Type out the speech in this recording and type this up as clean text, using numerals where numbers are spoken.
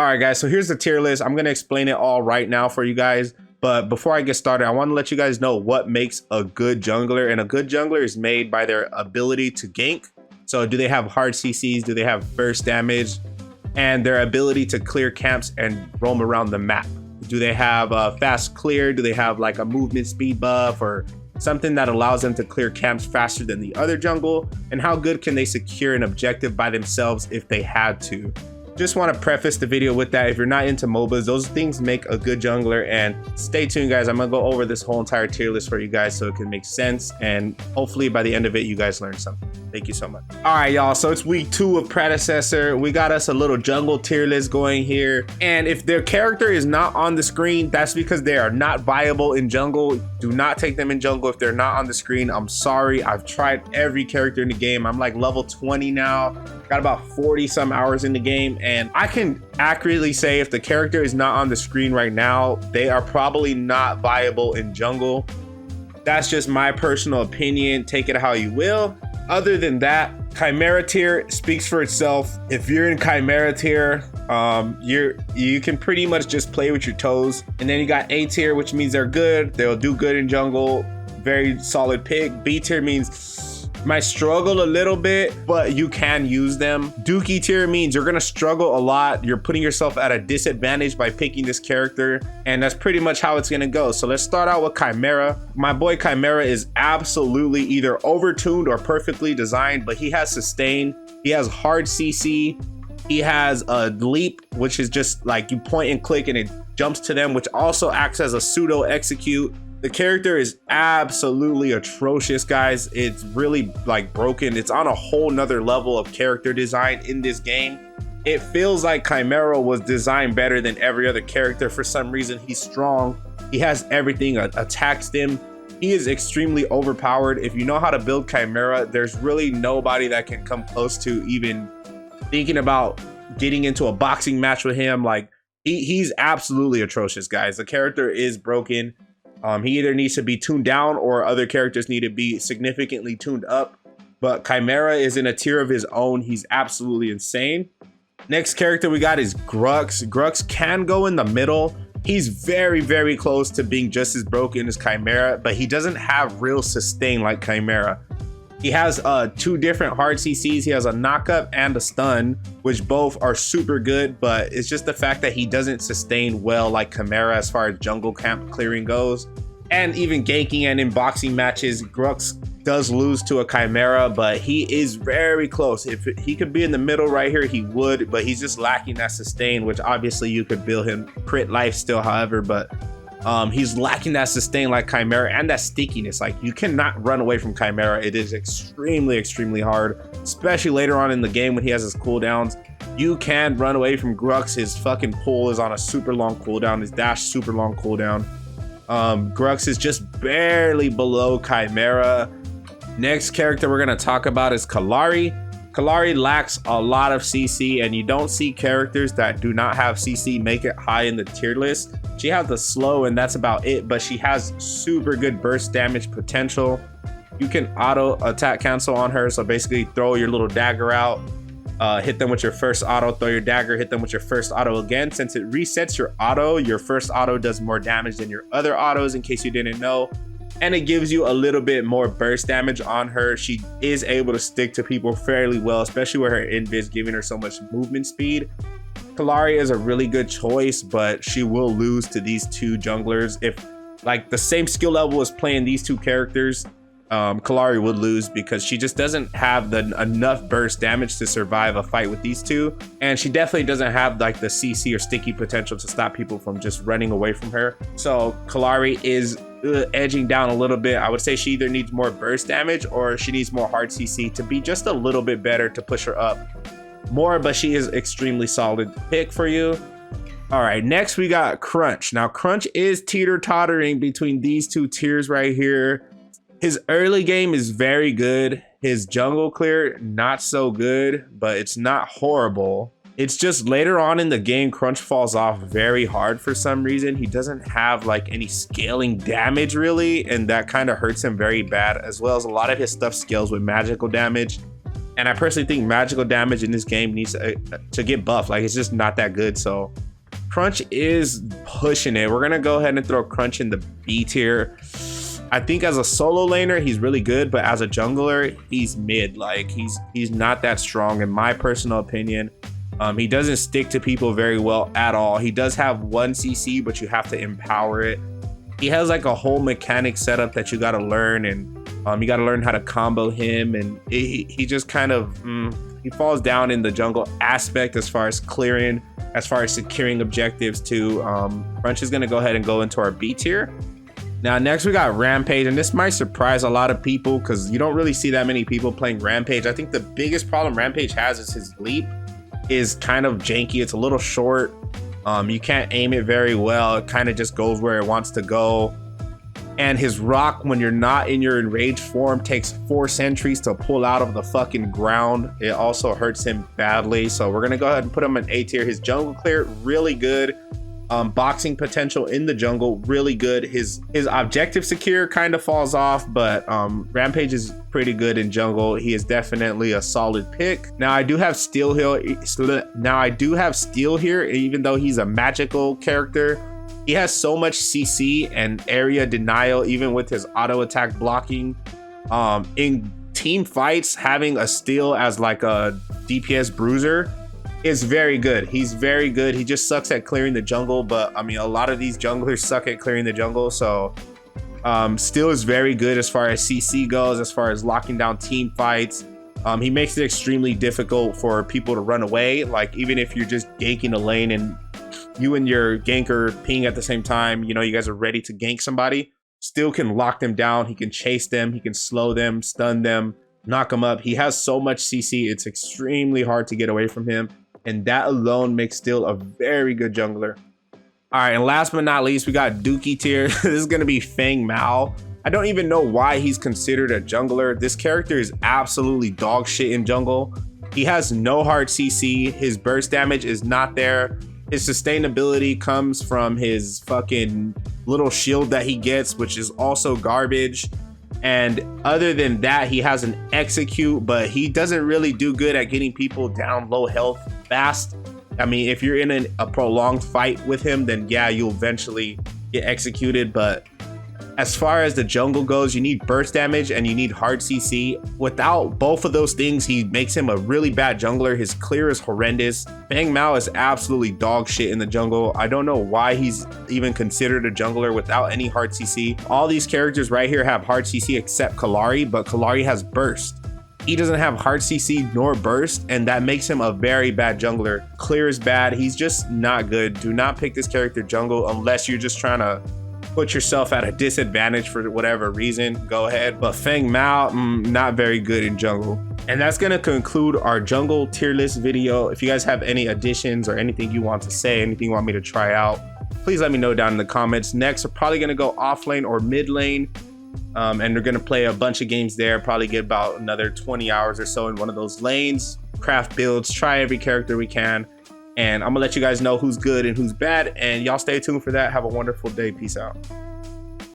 All right, guys, so here's the tier list. I'm gonna explain it all right now for you guys. But before I get started, I want to let you guys know what makes a good jungler. And a good jungler is made by their ability to gank. So do they have hard CCs? Do they have burst damage? And their ability to clear camps and roam around the map. Do they have a fast clear? Do they have like a movement speed buff or something that allows them to clear camps faster than the other jungle? And how good can they secure an objective by themselves if they had to? Just want to preface the video with that. If you're not into MOBAs, those things make a good jungler. And stay tuned, guys. I'm gonna go over this whole entire tier list for you guys so it can make sense, and hopefully by the end of it you guys learn something. Thank you so much. All right, y'all, so it's week 2 of Predecessor. We got us a little jungle tier list going here, and if their character is not on the screen, that's because they are not viable in jungle. Do not take them in jungle if they're not on the screen. I'm sorry. I've tried every character in the game. I'm like level 20 now, got about 40 some hours in the game, and I can accurately say if the character is not on the screen right now, they are probably not viable in jungle. That's just my personal opinion. Take it how you will. Other than that, Chimera tier speaks for itself. If you're in Chimera tier, you can pretty much just play with your toes. And then you got A tier, which means they're good. They'll do good in jungle. Very solid pick. B tier means might struggle a little bit, but you can use them. Dokie-tier means you're gonna struggle a lot. You're putting yourself at a disadvantage by picking this character, and that's pretty much how it's gonna go. So let's start out with Chimera. My boy Chimera is absolutely either overtuned or perfectly designed, but he has sustain, he has hard CC, he has a leap, which is just like you point and click and it jumps to them, which also acts as a pseudo execute. The character is absolutely atrocious, guys. It's really like broken. It's on a whole nother level of character design in this game. It feels like Chimera was designed better than every other character. For some reason, he's strong. He has everything, attacks him. He is extremely overpowered. If you know how to build Chimera, there's really nobody that can come close to even thinking about getting into a boxing match with him. Like he's absolutely atrocious, guys. The character is broken. He either needs to be tuned down or other characters need to be significantly tuned up. But Chimera is in a tier of his own. He's absolutely insane. Next character we got is Grux. Grux can go in the middle. He's very, very close to being just as broken as Chimera, but he doesn't have real sustain like Chimera. He has 2 different hard CCs. He has a knockup and a stun, which both are super good, but it's just the fact that he doesn't sustain well like Chimera as far as jungle camp clearing goes. And even ganking and in boxing matches, Grux does lose to a Chimera, but he is very close. If he could be in the middle right here, he would, but he's just lacking that sustain, which obviously you could build him crit life still, however, but he's lacking that sustain like Chimera and that stickiness. Like you cannot run away from Chimera. It is extremely, extremely hard, especially later on in the game when he has his cooldowns. You can run away from Grux. His fucking pull is on a super long cooldown. His dash super long cooldown. Grux is just barely below Chimera. Next character we're gonna talk about is Kallari. Kallari lacks a lot of CC, and you don't see characters that do not have CC make it high in the tier list. She has the slow and that's about it, but she has super good burst damage potential. You can auto attack cancel on her, so basically throw your little dagger out, hit them with your first auto, throw your dagger, hit them with your first auto again. Since it resets your auto, your first auto does more damage than your other autos, in case you didn't know. And it gives you a little bit more burst damage on her. She is able to stick to people fairly well, especially with her invis giving her so much movement speed. Kallari is a really good choice, but she will lose to these 2 junglers. If like the same skill level as playing these 2 characters, Kallari would lose because she just doesn't have enough burst damage to survive a fight with these 2. And she definitely doesn't have like the CC or sticky potential to stop people from just running away from her. So Kallari is edging down a little bit. I would say she either needs more burst damage or she needs more hard CC to be just a little bit better to push her up more, but she is extremely solid pick for you. All right, next we got Crunch. Now Crunch is teeter-tottering between these 2 tiers right here. His early game is very good. His jungle clear, not so good, but it's not horrible. It's just later on in the game, Crunch falls off very hard for some reason. He doesn't have like any scaling damage really, and that kind of hurts him very bad, as well as a lot of his stuff scales with magical damage. And I personally think magical damage in this game needs to get buffed. Like, it's just not that good. So Crunch is pushing it. We're gonna go ahead and throw Crunch in the B tier. I think as a solo laner, he's really good, but as a jungler, he's mid. Like, he's not that strong in my personal opinion. He doesn't stick to people very well at all. He does have 1 CC, but you have to empower it. He has like a whole mechanic setup that you got to learn, and you got to learn how to combo him, and he just kind of he falls down in the jungle aspect as far as clearing, as far as securing objectives too. Crunch is going to go ahead and go into our B tier. Now next we got Rampage, and this might surprise a lot of people because you don't really see that many people playing Rampage. I think the biggest problem Rampage has is his leap is kind of janky. It's a little short. You can't aim it very well. It kind of just goes where it wants to go. And his rock, when you're not in your enraged form, takes 4 sentries to pull out of the fucking ground. It also hurts him badly. So we're gonna go ahead and put him in A tier. His jungle clear, really good. Boxing potential in the jungle, really good. His objective secure kind of falls off, but Rampage is pretty good in jungle. He is definitely a solid pick. Now I do have Steel here. Even though he's a magical character, he has so much CC and area denial, even with his auto attack blocking. In team fights, having a Steel as like a DPS bruiser is very good. He's very good. He just sucks at clearing the jungle, but I mean, a lot of these junglers suck at clearing the jungle. So Steel is very good as far as CC goes, as far as locking down team fights. He makes it extremely difficult for people to run away. Like, even if you're just ganking a lane and you and your ganker ping at the same time, you know, you guys are ready to gank somebody, Steel can lock them down. He can chase them. He can slow them, stun them, knock them up. He has so much CC. It's extremely hard to get away from him. And that alone makes Steel a very good jungler. All right, and last but not least, we got Dokie-tier. This is gonna be Feng Mao. I don't even know why he's considered a jungler. This character is absolutely dog shit in jungle. He has no hard CC. His burst damage is not there. His sustainability comes from his fucking little shield that he gets, which is also garbage. And other than that, he has an execute, but he doesn't really do good at getting people down low health fast. I mean, if you're in a prolonged fight with him, then yeah, you'll eventually get executed. But as far as the jungle goes, you need burst damage and you need hard CC. Without both of those things, he makes him a really bad jungler. His clear is horrendous. Feng Mao is absolutely dog shit in the jungle. I don't know why he's even considered a jungler without any hard CC. All these characters right here have hard CC except Kallari, but Kallari has burst. He doesn't have hard CC nor burst, and that makes him a very bad jungler. Clear is bad. He's just not good. Do not pick this character jungle unless you're just trying to put yourself at a disadvantage for whatever reason. Go ahead. But Feng Mao, not very good in jungle. And that's going to conclude our jungle tier list video. If you guys have any additions or anything you want to say, anything you want me to try out, please let me know down in the comments. Next, we're probably going to go off lane or mid lane. And we're going to play a bunch of games there. Probably get about another 20 hours or so in one of those lanes. Craft builds, try every character we can. And I'm gonna let you guys know who's good and who's bad, and y'all stay tuned for that. Have a wonderful day. Peace out.